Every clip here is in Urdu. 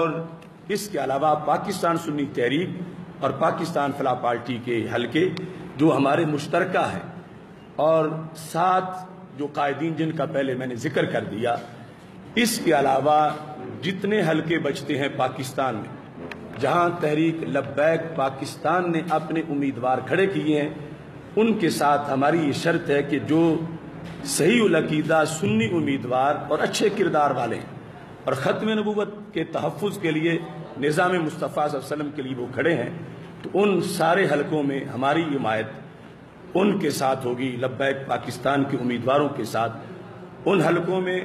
اور اس کے علاوہ پاکستان سنی تحریک اور پاکستان فلاح پارٹی کے حلقے جو ہمارے مشترکہ ہیں، اور ساتھ جو قائدین جن کا پہلے میں نے ذکر کر دیا، اس کے علاوہ جتنے حلقے بچتے ہیں پاکستان میں جہاں تحریک لبیک پاکستان نے اپنے امیدوار کھڑے کیے ہیں، ان کے ساتھ ہماری یہ شرط ہے کہ جو صحیح العقیدہ سنی امیدوار اور اچھے کردار والے ہیں اور ختم نبوت کے تحفظ کے لیے نظام مصطفیٰ صلی اللہ علیہ وسلم کے لیے وہ کھڑے ہیں، تو ان سارے حلقوں میں ہماری حمایت ان کے ساتھ ہوگی، لبیک پاکستان کے امیدواروں کے ساتھ۔ ان حلقوں میں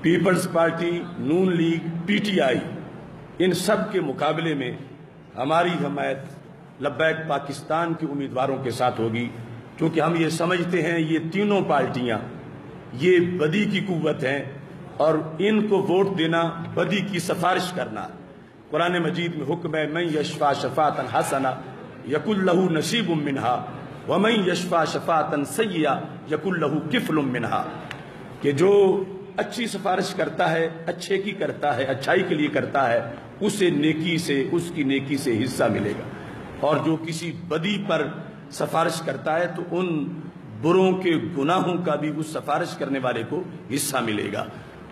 پیپلز پارٹی، نون لیگ، پی ٹی آئی، ان سب کے مقابلے میں ہماری حمایت لبیک پاکستان کے امیدواروں کے ساتھ ہوگی، کیونکہ ہم یہ سمجھتے ہیں یہ تینوں پارٹیاں یہ بدی کی قوت ہیں اور ان کو ووٹ دینا بدی کی سفارش کرنا۔ قرآن مجید میں حکم ہے من یشفع شفاعۃ حسنہ یکن لہ نصیب منہا ومن یشفع شفاعۃ سیئہ یکن لہ کفل منہا، کہ جو اچھی سفارش کرتا ہے، اچھے کی کرتا ہے، اچھائی کے لیے کرتا ہے، اسے نیکی سے، اس کی نیکی سے حصہ ملے گا، اور جو کسی بدی پر سفارش کرتا ہے تو ان بروں کے گناہوں کا بھی اس سفارش کرنے والے کو حصہ ملے گا۔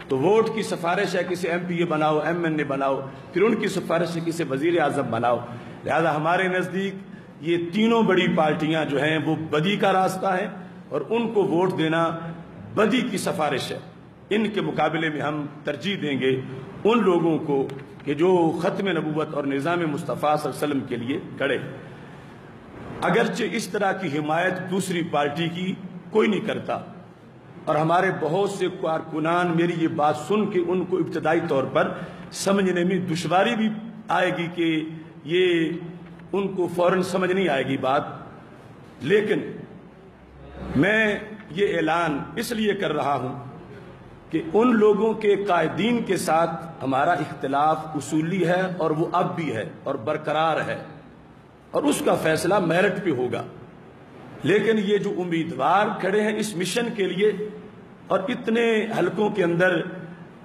تو ووٹ کی سفارش ہے کسی ایم پی اے بناؤ، ایم این اے بناؤ، پھر ان کی سفارش ہے کسی وزیر اعظم بناؤ، لہذا ہمارے نزدیک یہ تینوں بڑی پارٹیاں جو ہیں وہ بدی کا راستہ ہے اور ان کو ووٹ دینا بدی کی سفارش ہے۔ ان کے مقابلے میں ہم ترجیح دیں گے ان لوگوں کو کہ جو ختم نبوت اور نظام مصطفیٰ صلی اللہ علیہ وسلم کے لیے کھڑے۔ اگرچہ اس طرح کی حمایت دوسری پارٹی کی کوئی نہیں کرتا، اور ہمارے بہت سے کارکنان میری یہ بات سن کے ان کو ابتدائی طور پر سمجھنے میں دشواری بھی آئے گی کہ یہ ان کو فوراً سمجھ نہیں آئے گی بات، لیکن میں یہ اعلان اس لیے کر رہا ہوں کہ ان لوگوں کے قائدین کے ساتھ ہمارا اختلاف اصولی ہے اور وہ اب بھی ہے اور برقرار ہے، اور اس کا فیصلہ میرٹ پہ ہوگا، لیکن یہ جو امیدوار کھڑے ہیں اس مشن کے لیے اور اتنے حلقوں کے اندر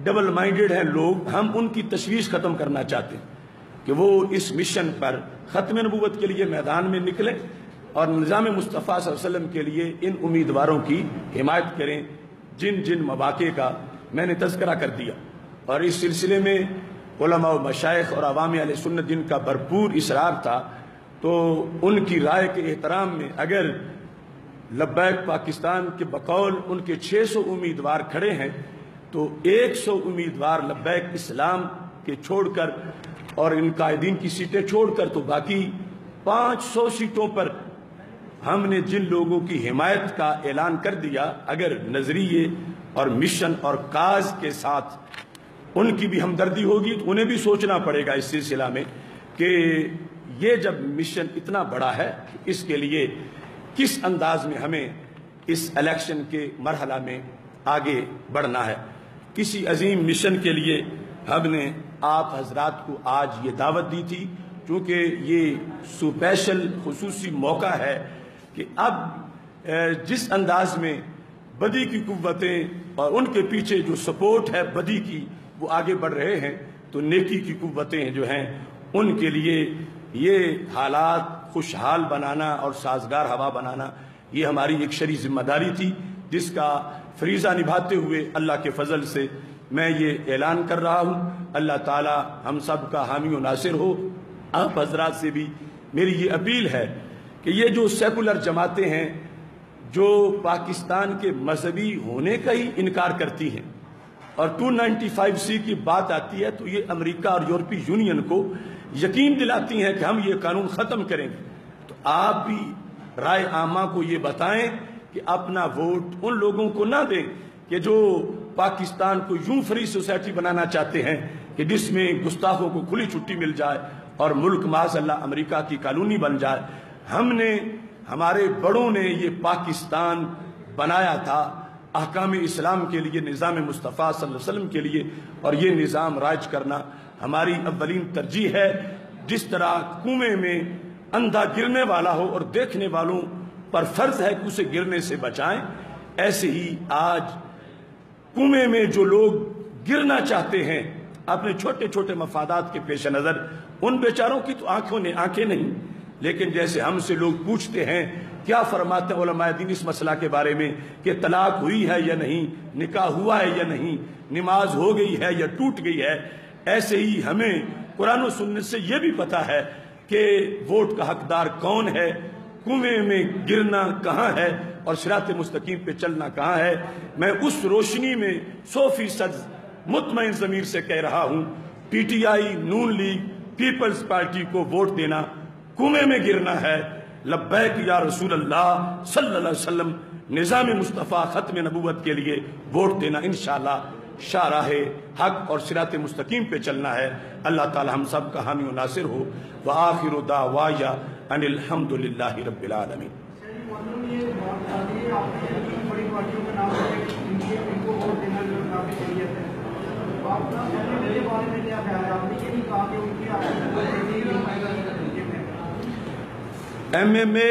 ڈبل مائنڈڈ ہیں لوگ، ہم ان کی تشویش ختم کرنا چاہتے ہیں کہ وہ اس مشن پر ختم نبوت کے لیے میدان میں نکلیں اور نظام مصطفیٰ صلی اللہ علیہ وسلم کے لیے ان امیدواروں کی حمایت کریں جن جن مواقع کا میں نے تذکرہ کر دیا۔ اور اس سلسلے میں علماء و مشائخ اور عوام اہل سنت جن کا بھرپور اصرار تھا، تو ان کی رائے کے احترام میں اگر لبیک پاکستان کے بقول ان کے 600 امیدوار کھڑے ہیں تو 100 امیدوار لبیک اسلام کے چھوڑ کر اور ان قائدین کی سیٹیں چھوڑ کر، تو باقی 500 سیٹوں پر ہم نے جن لوگوں کی حمایت کا اعلان کر دیا، اگر نظریے اور مشن اور کاز کے ساتھ ان کی بھی ہمدردی ہوگی تو انہیں بھی سوچنا پڑے گا اس سلسلہ میں کہ یہ جب مشن اتنا بڑا ہے اس کے لیے کس انداز میں ہمیں اس الیکشن کے مرحلہ میں آگے بڑھنا ہے۔ کسی عظیم مشن کے لیے ہم نے آپ حضرات کو آج یہ دعوت دی تھی، کیونکہ یہ سپیشل خصوصی موقع ہے کہ اب جس انداز میں بدی کی قوتیں اور ان کے پیچھے جو سپورٹ ہے بدی کی وہ آگے بڑھ رہے ہیں، تو نیکی کی قوتیں جو ہیں ان کے لیے یہ حالات خوشحال بنانا اور سازگار ہوا بنانا یہ ہماری ایک شرعی ذمہ داری تھی، جس کا فریضہ نبھاتے ہوئے اللہ کے فضل سے میں یہ اعلان کر رہا ہوں۔ اللہ تعالی ہم سب کا حامی و ناصر ہو۔ آپ حضرات سے بھی میری یہ اپیل ہے کہ یہ جو سیکولر جماعتیں ہیں جو پاکستان کے مذہبی ہونے کا ہی انکار کرتی ہیں اور 295C کی بات آتی ہے تو یہ امریکہ اور یورپی یونین کو یقین دلاتی ہیں کہ ہم یہ قانون ختم کریں گے، تو آپ بھی رائے عامہ کو یہ بتائیں کہ اپنا ووٹ ان لوگوں کو نہ دیں کہ جو پاکستان کو یوں فری سوسائٹی بنانا چاہتے ہیں کہ جس میں گستاخوں کو کھلی چھٹی مل جائے اور ملک معاذ اللہ امریکہ کی کالونی بن جائے۔ ہم نے، ہمارے بڑوں نے یہ پاکستان بنایا تھا احکام اسلام کے لیے، نظام مصطفیٰ صلی اللہ علیہ وسلم کے لیے، اور یہ نظام رائج کرنا ہماری اولین ترجیح ہے۔ جس طرح کنویں میں اندھا گرنے والا ہو اور دیکھنے والوں پر فرض ہے کہ اسے گرنے سے بچائیں، ایسے ہی آج کنویں میں جو لوگ گرنا چاہتے ہیں اپنے چھوٹے چھوٹے مفادات کے پیش نظر ان بیچاروں کی تو آنکھیں نہیں، لیکن جیسے ہم سے لوگ پوچھتے ہیں کیا فرماتے ہیں علماء دین اس مسئلہ کے بارے میں کہ طلاق ہوئی ہے یا نہیں، نکاح ہوا ہے یا نہیں، نماز ہو گئی ہے یا ٹوٹ گئی ہے، ایسے ہی ہمیں قرآن و سنت سے یہ بھی پتا ہے کہ ووٹ کا حقدار کون ہے، کنویں میں گرنا کہاں ہے اور صراط مستقیم پہ چلنا کہاں ہے۔ میں اس روشنی میں 100% مطمئن ضمیر سے کہہ رہا ہوں، P T I, Noon league, People's Party کو ووٹ دینا کنویں میں گرنا ہے۔ لبیک یا رسول اللہ صلی اللہ علیہ وسلم نظام مصطفیٰ ختم نبوت کے لیے ووٹ دینا انشاءاللہ شاہراہ حق اور صراط مستقیم پہ چلنا ہے۔ اللہ تعالی ہم سب کا حامی و ناصر ہو۔ وآخر دعوایا ان الحمد للہ رب العالمین۔ MMA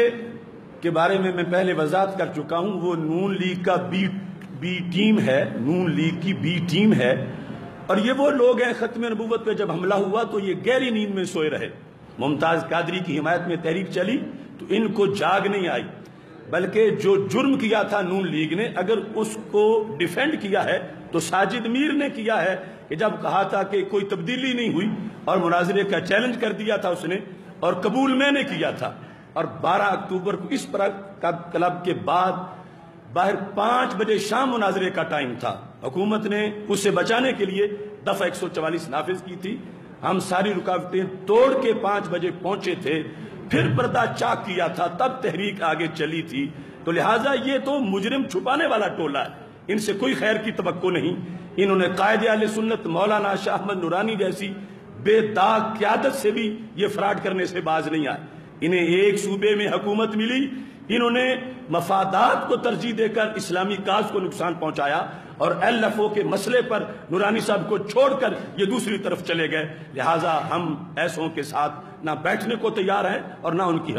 کے بارے میں پہلے وضاحت کر چکا ہوں، وہ نون لیگ کا بی ٹیم ہے، نون لیگ کی بی ٹیم ہے، اور یہ وہ لوگ ہیں ختم نبوت پہ جب حملہ ہوا تو یہ گہری نیند میں سوئے رہے۔ ممتاز قادری کی حمایت میں تحریک چلی تو ان کو جاگ نہیں آئی، بلکہ جو جرم کیا تھا نون لیگ نے اگر اس کو ڈیفینڈ کیا ہے تو ساجد میر نے کیا ہے کہ جب کہا تھا کہ کوئی تبدیلی نہیں ہوئی اور مناظرے کا چیلنج کر دیا تھا اس نے، اور قبول میں نے کیا تھا، اور 12 اکتوبر کو اس کلب کے بعد باہر 5 بجے شام مناظرے کا ٹائم تھا، حکومت نے اسے بچانے کے لیے دفعہ 144 نافذ کی تھی، ہم ساری رکاوٹیں توڑ کے 5 بجے پہنچے تھے، پھر پردہ چاک کیا تھا، تب تحریک آگے چلی تھی۔ تو لہٰذا یہ تو مجرم چھپانے والا ٹولہ ہے، ان سے کوئی خیر کی توقع نہیں۔ انہوں نے قائد اہل سنت مولانا شاہ احمد نورانی جیسی بے داغ قیادت سے بھی یہ فراڈ کرنے سے باز نہیں آئے۔ انہیں ایک صوبے میں حکومت ملی، انہوں نے مفادات کو ترجیح دے کر اسلامی کاز کو نقصان پہنچایا، اور LFO کے مسئلے پر نورانی صاحب کو چھوڑ کر یہ دوسری طرف چلے گئے۔ لہٰذا ہم ایسوں کے ساتھ نہ بیٹھنے کو تیار ہیں اور نہ ان کی